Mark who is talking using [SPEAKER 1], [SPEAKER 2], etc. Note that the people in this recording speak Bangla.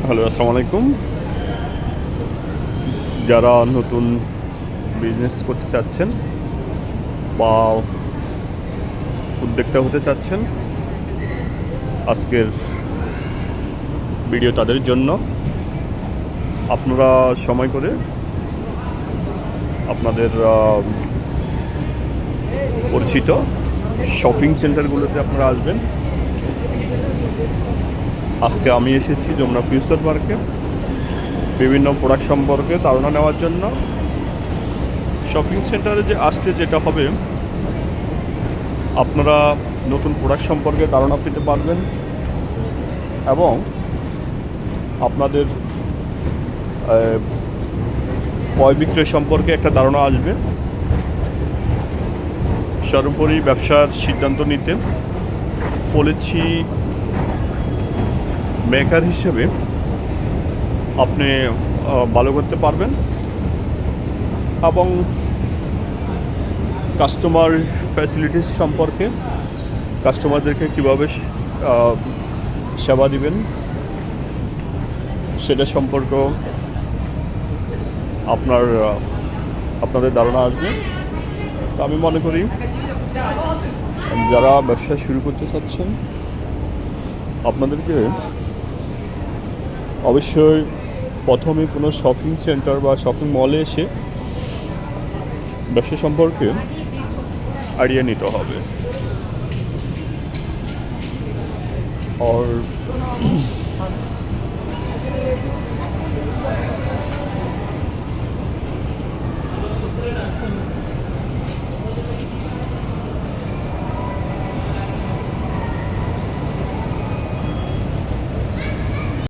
[SPEAKER 1] হ্যালো, আসসালামু আলাইকুম। যারা নতুন বিজনেস করতে চাচ্ছেন বা উদ্যোক্তা হতে চাচ্ছেন, আজকের ভিডিও তাদের জন্য। আপনারা সময় করে আপনাদের পরিচিত শপিং সেন্টারগুলোতে আপনারা আসবেন। আজকে আমি এসেছি যমুনা ফিউচার পার্কে বিভিন্ন প্রোডাক্ট সম্পর্কে ধারণা নেওয়ার জন্য। শপিং সেন্টারে যে আজকে যেটা হবে, আপনারা নতুন প্রোডাক্ট সম্পর্কে ধারণা পেতে পারবেন এবং আপনাদের ক্রয় বিক্রয় সম্পর্কে একটা ধারণা আসবে। সর্বোপরি ব্যবসার সিদ্ধান্ত নিতে পলিসি মেকার হিসেবে আপনি ভালো করতে পারবেন এবং কাস্টমার ফ্যাসিলিটিস সম্পর্কে, কাস্টমারদেরকে কীভাবে সেবা দিবেন সেটা সম্পর্কেও আপনাদের ধারণা আসবে। তো আমি মনে করি যারা ব্যবসা শুরু করতে চাচ্ছেন আপনাদেরকে অবশ্যই প্রথমে কোনো শপিং সেন্টার বা শপিং মলে এসে ব্যবসা সম্পর্কে আইডিয়া নিতে হবে। আর